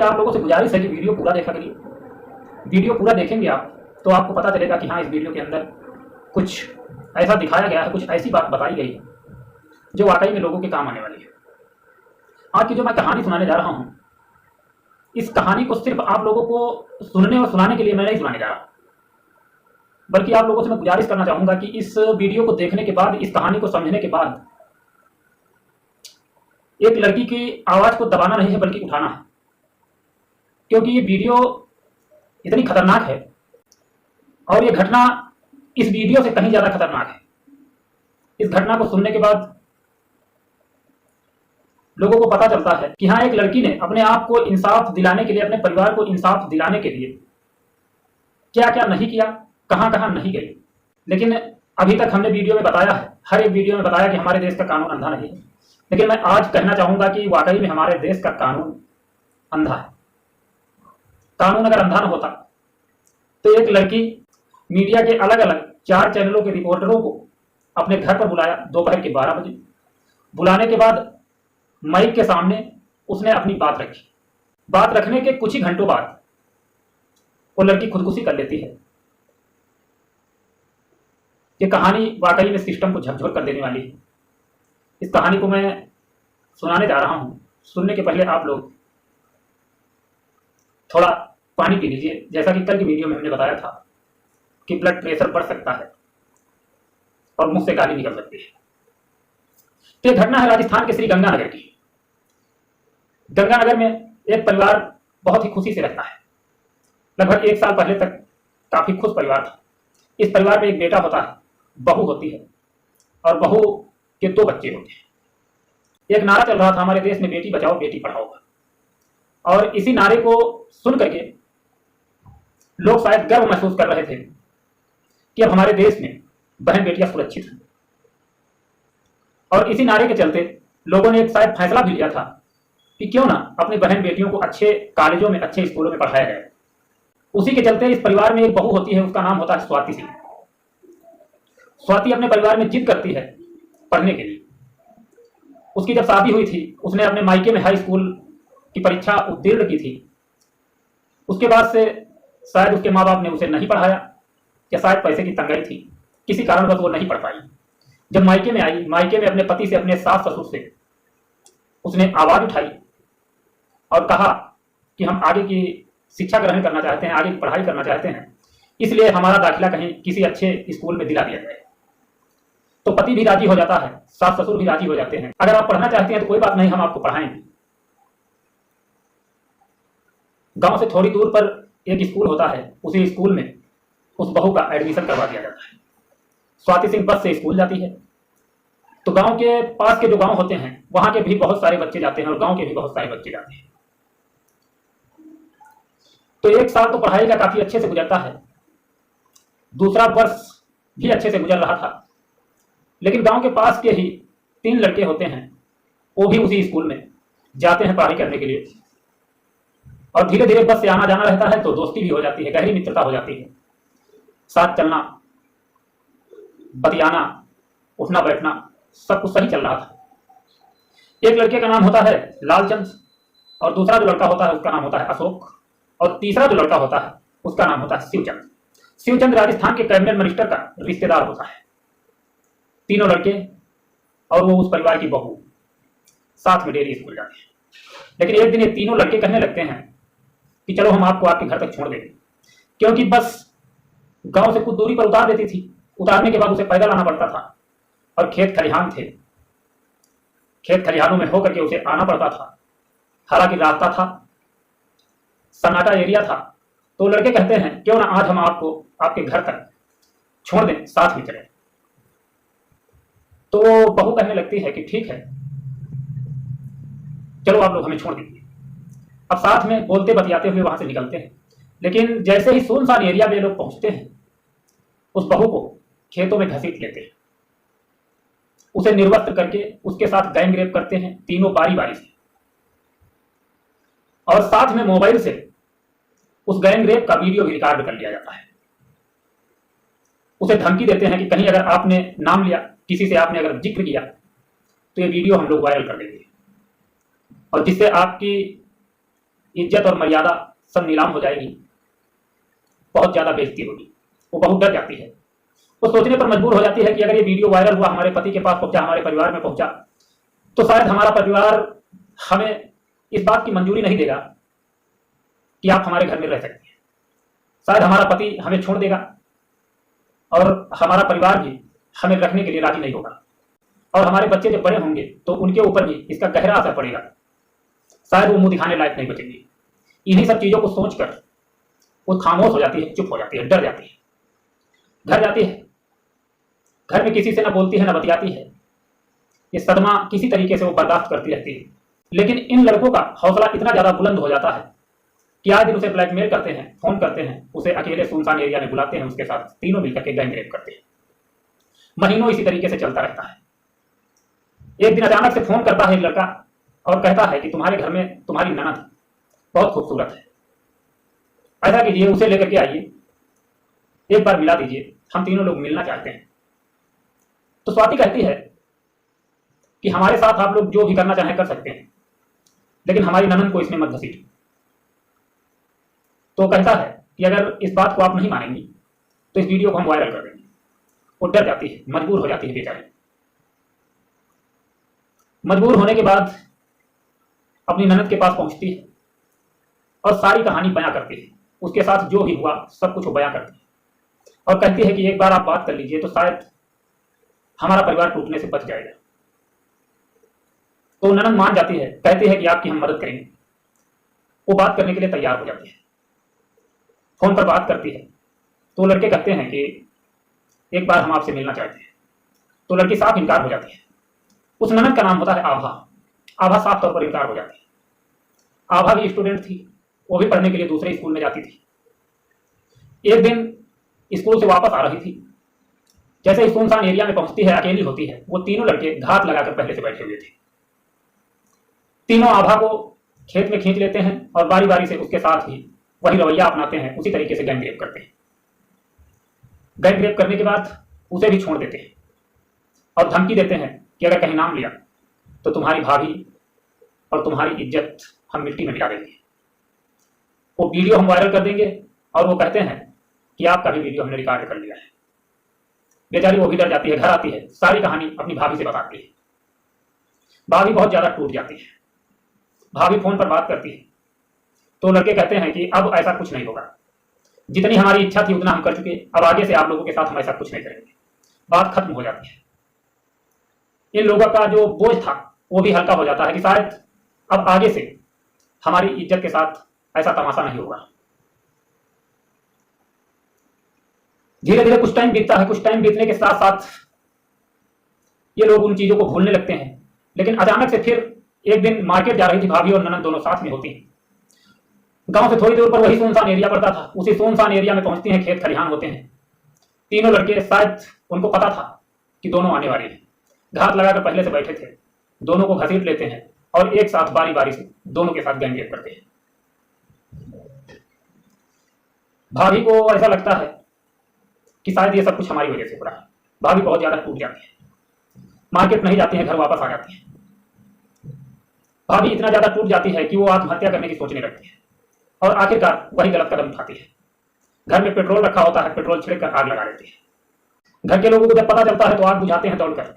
आप लोगों से गुजारिश है कि वीडियो पूरा देखा करिए। वीडियो पूरा देखेंगे आप तो आपको पता चलेगा कि हाँ, इस वीडियो के अंदर कुछ ऐसा दिखाया गया है, कुछ ऐसी बात बताई गई है जो वाकई में लोगों के काम आने वाली है। आज की जो मैं कहानी सुनाने जा रहा हूँ, इस कहानी को सिर्फ आप लोगों को सुनने और सुनाने के लिए मैं नहीं सुनाने जा रहा, बल्कि आप लोगों से मैं गुजारिश करना चाहूंगा कि इस वीडियो को देखने के बाद, इस कहानी को समझने के बाद एक लड़की की आवाज को दबाना नहीं है बल्कि उठाना है, क्योंकि ये वीडियो इतनी खतरनाक है और ये घटना इस वीडियो से कहीं ज्यादा खतरनाक है। इस घटना को सुनने के बाद लोगों को पता चलता है कि हाँ, एक लड़की ने अपने आप को इंसाफ दिलाने के लिए, अपने परिवार को इंसाफ दिलाने के लिए क्या क्या नहीं किया, कहां कहां नहीं गई। लेकिन अभी तक हमने वीडियो में बताया है, हर एक वीडियो में बताया कि हमारे देश का कानून अंधा नहीं है, लेकिन मैं आज कहना चाहूंगा कि वाकई में हमारे देश का कानून अंधा है। कानून अगर अंधा न होता तो एक लड़की मीडिया के अलग अलग 4 चैनलों के रिपोर्टरों को अपने घर पर बुलाया दोपहर के 12 बजे। बुलाने के बाद माइक के सामने उसने अपनी बात रखी। बात रखने के कुछ ही घंटों बाद वो लड़की खुदकुशी कर लेती है। ये कहानी वाकई में सिस्टम को झकझोर कर देने वाली है। इस कहानी को मैं सुनाने जा रहा हूं। सुनने के पहले आप लोग थोड़ा पानी पी लीजिए। जैसा कि कल की वीडियो में हमने बताया था कि ब्लड प्रेशर बढ़ सकता है और मुंह से गाली निकल सकती है। तो यह घटना है राजस्थान के श्री गंगानगर की। गंगानगर में एक परिवार बहुत ही खुशी से रहता है। लगभग 1 साल पहले तक काफी खुश परिवार था। इस परिवार में एक बेटा होता है, बहू होती है और बहू के 2 बच्चे होते हैं। एक नारा चल रहा था हमारे देश में, बेटी बचाओ बेटी पढ़ाओ का, और इसी नारे को सुन करके लोग शायद गर्व महसूस कर रहे थे कि अब हमारे देश में बहन बेटियां सुरक्षित हैं। और इसी नारे के चलते लोगों ने एक शायद फैसला भी लिया था कि क्यों ना अपनी बहन बेटियों को अच्छे कॉलेजों में, अच्छे स्कूलों में पढ़ाया जाए। उसी के चलते इस परिवार में एक बहू होती है, उसका नाम होता है स्वाति सिंह। स्वाति अपने परिवार में जिद करती है पढ़ने के लिए। उसकी जब शादी हुई थी, उसने अपने मायके में हाई स्कूल की परीक्षा उत्तीर्ण की थी। उसके बाद से शायद उसके माँ बाप ने उसे नहीं पढ़ाया, या शायद पैसे की तंगाई थी, किसी कारणवश वो नहीं पढ़ पाई। जब मायके में आई, मायके में अपने पति से, अपने सास ससुर से उसने आवाज उठाई और कहा कि हम आगे की शिक्षा ग्रहण करना चाहते हैं, आगे की पढ़ाई करना चाहते हैं, इसलिए हमारा दाखिला कहीं किसी अच्छे स्कूल में दिला दिया जाए। तो पति भी राजी हो जाता है, सास ससुर भी राजी हो जाते हैं। अगर आप पढ़ना चाहते हैं तो कोई बात नहीं, हम आपको पढ़ाएंगे। गांव से थोड़ी दूर पर एक स्कूल होता है, उसी स्कूल में उस बहू का एडमिशन करवा दिया जाता है। स्वाति सिंह बस से स्कूल जाती है। तो गांव के पास के जो गांव होते हैं वहां के भी बहुत सारे बच्चे जाते हैं और गांव के भी बहुत सारे बच्चे जाते हैं। तो 1 साल तो पढ़ाई का काफी अच्छे से गुजरता है। दूसरा वर्ष भी अच्छे से गुजर रहा था। लेकिन गांव के पास के ही 3 लड़के होते हैं, वो भी उसी स्कूल में जाते हैं पढ़ाई करने के लिए। और धीरे धीरे बस से आना जाना रहता है, तो दोस्ती भी हो जाती है, गहरी मित्रता हो जाती है। साथ चलना, बतियाना, उठना बैठना, सब कुछ सही चल रहा था। एक लड़के का नाम होता है लालचंद और दूसरा जो लड़का होता है उसका नाम होता है अशोक, और तीसरा जो लड़का होता है उसका नाम होता है शिवचंद। शिवचंद राजस्थान के कैबिनेट मिनिस्टर का रिश्तेदार होता है। तीनों लड़के और वो उस परिवार की बहू साथ में डेली स्कूल जाते हैं। लेकिन एक दिन ये तीनों लड़के कहने लगते हैं कि चलो हम आपको आपके घर तक छोड़ देंगे, क्योंकि बस गांव से कुछ दूरी पर उतार देती थी। उतारने के बाद उसे पैदल आना पड़ता था और खेत खलिहान थे, खेत खलिहानों में होकर के उसे आना पड़ता था। हालांकि रास्ता था, सन्नाटा एरिया था। तो लड़के कहते हैं क्यों ना आज हम आपको आपके घर तक छोड़ दें, साथ में चले। तो बहू कहने लगती है कि ठीक है, चलो आप लोग हमें छोड़ दीजिए। अब साथ में बोलते बतियाते हुए वहां से निकलते हैं। लेकिन जैसे ही सुनसान एरिया में लोग पहुंचते हैं, उस बहू को खेतों में घसीट लेते हैं, उसे निर्वस्त्र करके उसके साथ गैंग रेप करते हैं, तीनों बारी बारी से। और साथ में मोबाइल से उस गैंग रेप का वीडियो भी रिकॉर्ड कर लिया जाता है। उसे धमकी देते हैं कि कहीं अगर आपने नाम लिया, किसी से आपने अगर जिक्र किया, तो ये वीडियो हम लोग वायरल कर देंगे और जिससे आपकी इज्जत और मर्यादा सब नीलाम हो जाएगी, बहुत ज़्यादा बेइज्जती होगी। वो बहुत डर जाती है। वो सोचने पर मजबूर हो जाती है कि अगर ये वीडियो वायरल हुआ, हमारे पति के पास पहुंचा, हमारे परिवार में पहुंचा, तो शायद हमारा परिवार हमें इस बात की मंजूरी नहीं देगा कि आप हमारे घर में रह सकते हैं। शायद हमारा पति हमें छोड़ देगा और हमारा परिवार भी हमें रखने के लिए राजी नहीं होगा, और हमारे बच्चे जब बड़े होंगे तो उनके ऊपर भी इसका गहरा असर पड़ेगा। शायद वो मुंह दिखाने लायक नहीं बचेंगे। इन्हीं सब चीज़ों को सोचकर वो खामोश हो जाती है, चुप हो जाती है, डर जाती है, घर जाती है। घर में किसी से ना बोलती है, ना बतियाती है। ये सदमा किसी तरीके से वो बर्दाश्त करती रहती है। लेकिन इन लड़कों का हौसला इतना ज़्यादा बुलंद हो जाता है कि आज दिन उसे ब्लैकमेल करते हैं, फोन करते हैं, उसे अकेले सुनसान एरिया में बुलाते हैं, उसके साथ तीनों मिलकर के गैंग रेप करते हैं। महीनों इसी तरीके से चलता रहता है। एक दिन अचानक से फोन करता है एक लड़का और कहता है कि तुम्हारे घर में तुम्हारी ननद बहुत खूबसूरत है, ऐसा कीजिए उसे लेकर के आइए, एक बार मिला दीजिए, हम तीनों लोग मिलना चाहते हैं। तो स्वाति कहती है कि हमारे साथ आप लोग जो भी करना चाहें कर सकते हैं, लेकिन हमारी ननद को इसमें मत घसीटिए। तो कहता है कि अगर इस बात को आप नहीं मानेंगी तो इस वीडियो को हम वायरल कर देंगे। वो डर जाती है, मजबूर हो जाती है बेचारी। मजबूर होने के बाद अपनी ननद के पास पहुंचती है और सारी कहानी बयां करती है। उसके साथ जो भी हुआ सब कुछ वो बयां करती है और कहती है कि एक बार आप बात कर लीजिए तो शायद हमारा परिवार टूटने से बच जाएगा। तो ननद मान जाती है, कहती है कि आपकी हम मदद करेंगे। वो बात करने के लिए तैयार हो जाती है, फोन पर बात करती है। तो लड़के कहते हैं कि एक बार हम आपसे मिलना चाहते हैं। तो लड़की साफ इनकार हो जाती है। उस ननद का नाम होता है आभा। आभा साफ तौर पर इनकार हो जाती है। आभा भी स्टूडेंट थी, वो भी पढ़ने के लिए दूसरे स्कूल में जाती थी। एक दिन स्कूल से वापस आ रही थी, जैसे ही सुनसान एरिया में पहुंचती है, अकेली होती है। वो तीनों लड़के घात लगाकर पहले से बैठे हुए थे। तीनों आभा को खेत में खींच लेते हैं और बारी बारी से उसके साथ ही वही रवैया अपनाते हैं, उसी तरीके से गैंग रेप करते हैं। गैंग रेप करने के बाद उसे भी छोड़ देते हैं और धमकी देते हैं कि अगर कहीं नाम लिया तो तुम्हारी भाभी और तुम्हारी इज्जत हम मिट्टी में मिला देंगे। वो वीडियो हम वायरल कर देंगे और वो कहते हैं कि आपका भी वीडियो हमने रिकॉर्ड कर लिया है। बेचारी वो भी डर जाती है, घर आती है, सारी कहानी अपनी भाभी से बताती है। भाभी बहुत ज्यादा टूट जाती है। भाभी फोन पर बात करती है तो लड़के कहते हैं कि अब ऐसा कुछ नहीं होगा, जितनी हमारी इच्छा थी उतना हम कर चुके, अब आगे से आप लोगों के साथ हम ऐसा कुछ नहीं करेंगे। बात खत्म हो जाती है। इन लोगों का जो बोझ था वो भी हल्का हो जाता है कि शायद अब आगे से हमारी इज्जत के साथ ऐसा तमाशा नहीं होगा। धीरे धीरे कुछ टाइम बीतता है। कुछ टाइम बीतने के साथ साथ ये लोग उन चीजों को भूलने लगते हैं। लेकिन अचानक से फिर एक दिन मार्केट जा रही थी भाभी और ननद, दोनों साथ में होती हैं। गांव से थोड़ी दूर पर वही सुनसान एरिया पड़ता था। उसी सुनसान एरिया में पहुंचती हैं, खेत खलिहान होते हैं। तीनों लड़के, शायद उनको पता था कि दोनों आने वाले हैं, घात लगाकर पहले से बैठे थे। दोनों को घसीट लेते हैं और एक साथ बारी बारी से दोनों के साथ गैंग रेप करते हैं। भाभी को ऐसा लगता है कि शायद ये सब कुछ हमारी वजह से हो रहा है। भाभी बहुत ज्यादा टूट जाती है, मार्केट नहीं जाती है, घर वापस आ जाती है। भाभी इतना ज्यादा टूट जाती है कि वो आत्महत्या करने की सोचने लगती है और आखिरकार वही गलत कदम उठाती है। घर में पेट्रोल रखा होता है, पेट्रोल छिड़क कर आग लगा देती है। घर के लोगों को जब पता चलता है तो आग बुझाते हैं दौड़कर।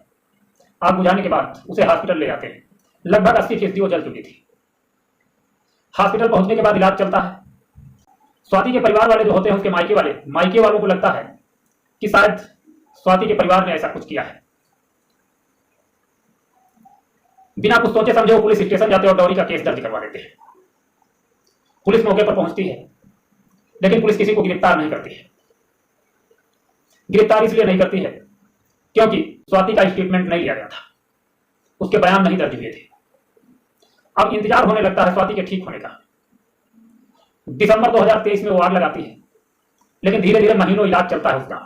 आग बुझाने के बाद उसे हॉस्पिटल ले जाते हैं। लगभग 80% वो जल चुकी थी। हॉस्पिटल पहुंचने के बाद इलाज चलता है। स्वाति के परिवार वाले जो होते हैं, उसके मायके वालों को लगता है कि शायद स्वाति के परिवार ने ऐसा कुछ किया है। बिना कुछ सोचे समझे वो पुलिस स्टेशन जाते हैं और डॉरी का केस दर्ज करवा देते हैं। पुलिस मौके पर पहुंचती है, लेकिन पुलिस किसी को गिरफ्तार नहीं करती है। गिरफ्तार इसलिए नहीं करती है क्योंकि स्वाति का स्टेटमेंट नहीं लिया गया था, उसके बयान नहीं दर्ज हुए थे। अब इंतजार होने लगता है स्वाति के ठीक होने का। दिसंबर 2023 में वो आग लगाती है, लेकिन धीरे धीरे महीनों इलाज चलता है उसका।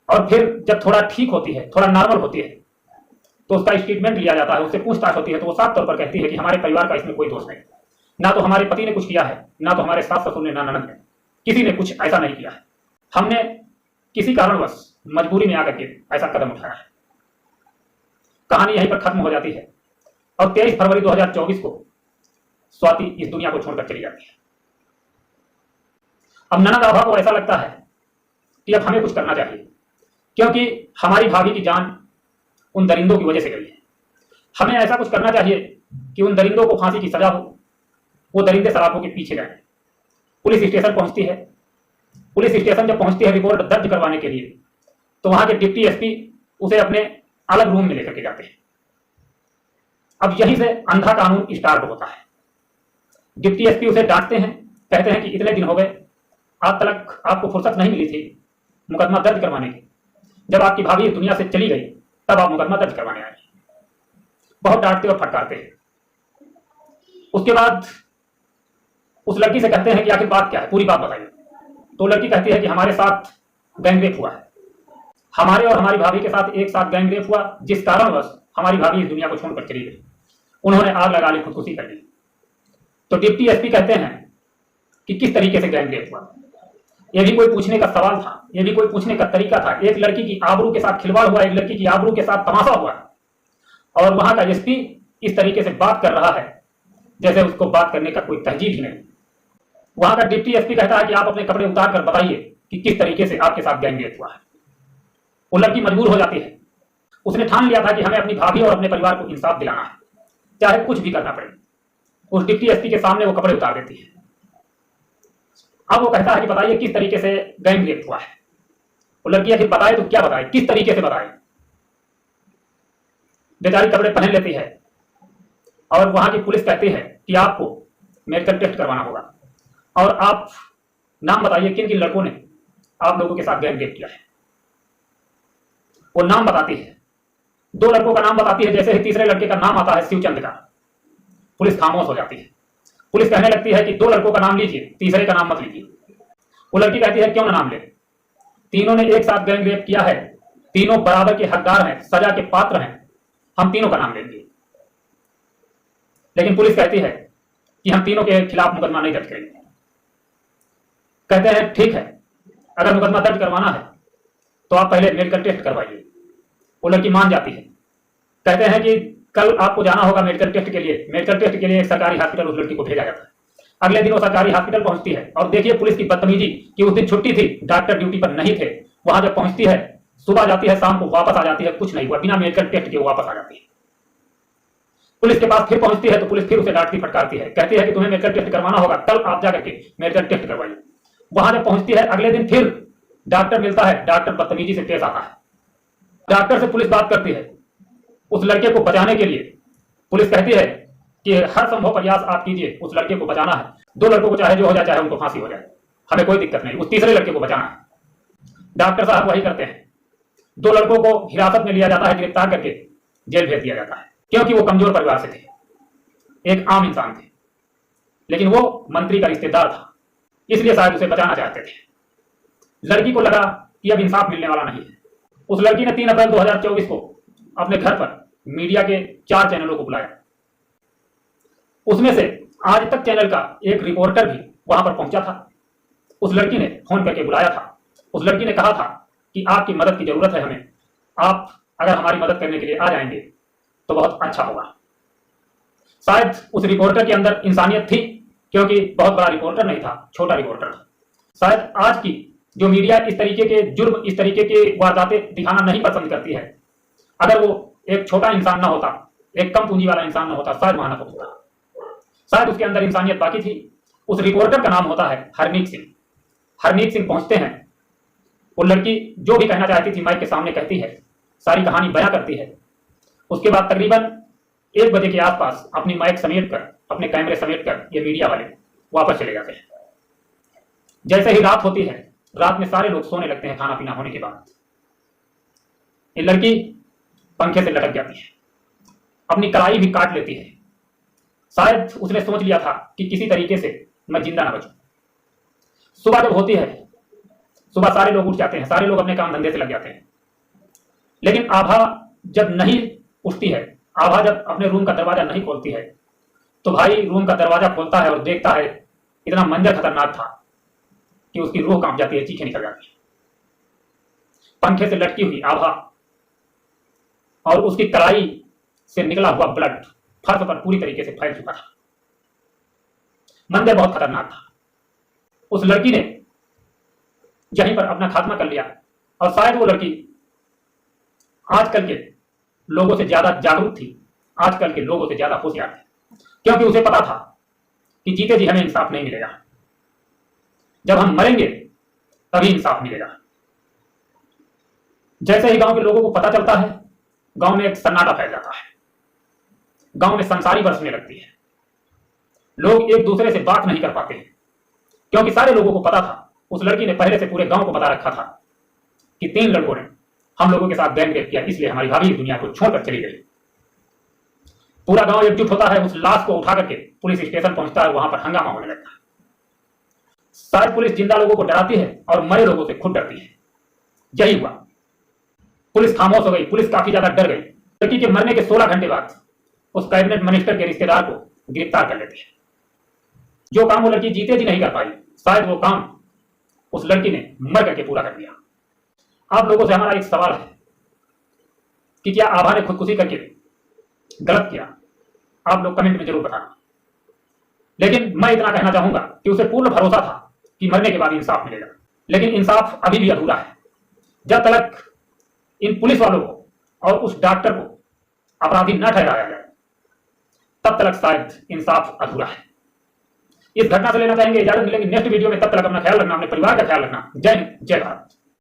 और फिर जब थोड़ा ठीक होती है, थोड़ा नॉर्मल होती है, तो उसका स्टेटमेंट लिया जाता है, उससे पूछताछ होती है। तो वो साफ तौर पर कहती है कि हमारे परिवार का इसमें कोई दोष नहीं, ना तो हमारे पति ने कुछ किया है, ना तो हमारे सास ससुर ने, ना ननद ने, किसी ने कुछ ऐसा नहीं किया है। हमने किसी कारणवश मजबूरी में आकर के ऐसा कदम उठाया है। कहानी यहीं पर खत्म हो जाती है और 23 फरवरी 2024 को स्वाति इस दुनिया को छोड़कर चली जाती है। अब ननद आभा को ऐसा लगता है कि अब हमें कुछ करना चाहिए, क्योंकि हमारी भाभी की जान उन दरिंदों की वजह से गई है। हमें ऐसा कुछ करना चाहिए कि उन दरिंदों को फांसी की सजा हो, वो दरिंदे सराफों के पीछे जाए। पुलिस स्टेशन पहुंचती है। पुलिस स्टेशन जब पहुंचती है रिपोर्ट दर्ज करवाने के लिए, तो वहां के डिप्टी एसपी उसे अपने अलग रूम में लेकर के जाते हैं। अब यहीं से अंधा कानून स्टार्ट होता है। डिप्टी एसपी उसे डांटते हैं, कहते हैं कि इतने दिन हो गए, आज तक आपको फुर्सत नहीं मिली थी मुकदमा दर्ज करवाने की। जब आपकी भाभी दुनिया से चली गई तब आप मुकदमा दर्ज करवाने आए। बहुत डांटते और फटकारते हैं। उसके बाद उस लड़की से कहते हैं कि आखिर बात क्या है, पूरी बात बताइए। तो लड़की कहती है कि हमारे साथ गैंगरेप हुआ है, हमारे और हमारी भाभी के साथ एक साथ गैंगरेप हुआ, जिस कारणवश हमारी भाभी इस दुनिया को छोड़कर चली गई। उन्होंने आग लगा ली, खुदकुशी कर ली। तो डिप्टी एसपी कहते हैं कि किस तरीके से गैंगरेप हुआ। यह भी कोई पूछने का सवाल था, यह भी कोई पूछने का तरीका था। एक लड़की की आबरू के साथ खिलवाड़ हुआ, एक लड़की की आबरू के साथ तमाशा हुआ, और वहां का एसपी इस तरीके से बात कर रहा है जैसे उसको बात करने का कोई तहजीब ही नहीं। वहां का डिप्टी एसपी कहता है कि आप अपने कपड़े उतार कर बताइए कि किस तरीके से आपके साथ गैंगरेप हुआ है। वो लड़की मजबूर हो जाती है। उसने ठान लिया था कि हमें अपनी भाभी और अपने परिवार को इंसाफ दिलाना है, चाहे कुछ भी करना पड़े। उस डिप्टी एसपी के सामने वो कपड़े उतार देती है। अब वो कहता है कि बताइए किस तरीके से गैंगरेप हुआ है। वो लड़की आखिर बताए तो क्या बताए, किस तरीके से बताए। बेचारी कपड़े पहन लेती है और वहां की पुलिस कहती है कि आपको मेडिकल टेस्ट करवाना होगा और आप नाम बताइए किन किन लड़कों ने आप लोगों के साथ गैंगरेप किया है। वो नाम बताती है, 2 लड़कों का नाम बताती है। जैसे ही तीसरे लड़के का नाम आता है शिवचंद का, पुलिस खामोश हो जाती है। पुलिस कहने लगती है कि 2 लड़कों का नाम लीजिए, तीसरे का नाम मत लीजिए। वो लड़की कहती है क्यों ना नाम ले, तीनों ने एक साथ गैंगरेप किया है, तीनों बराबर के हकदार हैं, सजा के पात्र हैं, हम तीनों का नाम लेंगे। लेकिन पुलिस कहती है कि हम तीनों के खिलाफ मुकदमा नहीं दर्ज करेंगे। कहते हैं ठीक है, अगर मुकदमा दर्ज करवाना है तो आप पहले मेडिकल टेस्ट करवाइए। वो लड़की मान जाती है। कहते हैं कि कल आपको जाना होगा मेडिकल टेस्ट के लिए। मेडिकल टेस्ट के लिए एक सरकारी हॉस्पिटल उस लड़की को भेजा जाता है। अगले दिन वो सरकारी हॉस्पिटल पहुंचती है और देखिए पुलिस की बदतमीजी कि उस दिन छुट्टी थी, डॉक्टर ड्यूटी पर नहीं थे। वहां जब पहुंचती है, सुबह जाती है, शाम को वापस आ जाती है, कुछ नहीं हुआ, बिना मेडिकल टेस्ट के वापस आ जाती है। पुलिस के पास फिर पहुंचती है तो पुलिस फिर उसे डांटती फटकारती है, कहती है कि तुम्हें मेडिकल टेस्ट करवाना होगा, कल आप जाकर के मेडिकल टेस्ट करवाइए। वहां जब पहुंचती है, अगले दिन फिर डॉक्टर मिलता है, डॉक्टर बदतमीजी से पेश आता है। डॉक्टर से पुलिस बात करती है उस लड़के को बचाने के लिए। पुलिस कहती है कि हर संभव प्रयास आप कीजिए, उस लड़के को बचाना है। 2 लड़कों को चाहे जो हो जाए, चाहे उनको फांसी हो जाए, हमें कोई दिक्कत नहीं, उस तीसरे लड़के को बचाना है। डॉक्टर साहब वही करते हैं। 2 लड़कों को हिरासत में लिया जाता है, गिरफ्तार करके जेल भेज दिया जाता है, क्योंकि वो कमजोर परिवार से थे, एक आम इंसान थे, लेकिन वो मंत्री का रिश्तेदार था, इसलिए शायद उसे बचाना चाहते थे। लड़की को लगा कि अब इंसाफ मिलने वाला नहीं है। उस लड़की ने 3 अप्रैल 2024 को अपने घर पर मीडिया के 4 चैनलों को बुलाया। उसमें से आज तक चैनल का एक रिपोर्टर भी वहां पर पहुंचा था। उस लड़की ने फोन करके बुलाया था। उस लड़की ने कहा था कि आपकी मदद की जरूरत है हमें, आप अगर हमारी मदद करने के लिए आ जाएंगे तो बहुत अच्छा होगा। शायद उस रिपोर्टर के अंदर इंसानियत थी, क्योंकि बहुत बड़ा रिपोर्टर नहीं था, छोटा रिपोर्टर था। शायद आज की जो मीडिया इस तरीके के जुर्म, इस तरीके के वारदातें दिखाना नहीं पसंद करती है, अगर वो एक छोटा इंसान ना होता, एक कम पूंजी वाला इंसान ना होता, शायद वहां ना पहुंचता। शायद उसके अंदर इंसानियत बाकी थी। उस रिपोर्टर का नाम होता है हरमीत सिंह। हरमीत सिंह पहुंचते हैं। वो लड़की जो भी कहना चाहती थी माइक के सामने कहती है, सारी कहानी बयां करती है। उसके बाद तकरीबन 1 बजे के आसपास अपनी माइक समेट कर, अपने कैमरे समेट कर ये मीडिया वाले वापस चले जाते हैं। जैसे ही रात होती है, रात में सारे लोग सोने लगते हैं खाना पीना होने के बाद। ये लड़की पंखे से लटक जाती है, अपनी कलाई भी काट लेती है। शायद उसने सोच लिया था कि किसी तरीके से मैं जिंदा ना बचूं। सुबह जब होती है, सुबह सारे लोग उठ जाते हैं, सारे लोग अपने काम धंधे से लग जाते हैं। लेकिन आभा जब नहीं उठती है, आभा जब अपने रूम का दरवाजा नहीं खोलती है, तो भाई रूम का दरवाजा खोलता है और देखता है इतना मंजर खतरनाक था कि उसकी रूह कांप जाती है, चीखें निकल जाती है। पंखे से लटकी हुई आभा और उसकी कलाई से निकला हुआ ब्लड फर्श पर पूरी तरीके से फैल चुका था। मंदिर बहुत खतरनाक था। उस लड़की ने यहीं पर अपना खात्मा कर लिया, और शायद वो लड़की आजकल के लोगों से ज्यादा जागरूक थी, आजकल के लोगों से ज्यादा होशियार थी, क्योंकि उसे पता था कि जीते जी हमें इंसाफ नहीं मिलेगा, जब हम मरेंगे तभी इंसाफ मिलेगा। जैसे ही गांव के लोगों को पता चलता है, गांव में एक सन्नाटा फैल जाता है, गांव में संसारी बरसने लगती है, लोग एक दूसरे से बात नहीं कर पाते, क्योंकि सारे लोगों को पता था, उस लड़की ने पहले से पूरे गांव को बता रखा था कि 3 लड़कों ने हम लोगों के साथ गैंगरेप किया, इसलिए हमारी भाभी इस दुनिया को छोड़कर चली गई। पूरा गांव एकजुट होता है, उस लाश को उठा करके पुलिस स्टेशन पहुंचता है, वहां पर हंगामा होने लगता है। शायद पुलिस जिंदा लोगों को डराती है और मरे लोगों से खुद डरती है। यही हुआ, पुलिस खामोश हो गई, पुलिस काफी ज्यादा डर गई। लड़की के मरने के 16 घंटे बाद उस कैबिनेट मिनिस्टर के रिश्तेदार को गिरफ्तार कर लेते हैं। जो काम वो लड़की जीते जी नहीं कर पाई, शायद वो काम उस लड़की ने मर करके पूरा कर दिया। आप लोगों से हमारा एक सवाल है कि क्या आभा ने खुदकुशी करके गलत किया? आप लोग कमेंट में जरूर बताना। लेकिन मैं इतना कहना चाहूंगा कि उसे पूर्ण भरोसा था कि मरने के बाद इंसाफ मिलेगा, लेकिन इंसाफ अभी भी अधूरा है। जब तक इन पुलिस वालों को और उस डॉक्टर को अपराधी न ठहराया जाए, तब तक शायद इंसाफ अधूरा है। इस घटना से लेना चाहेंगे इजाजत, मिलेंगे नेक्स्ट वीडियो में। तब तक अपना ख्याल रखना, अपने परिवार का ख्याल रखना। जय हिंद, जय भारत।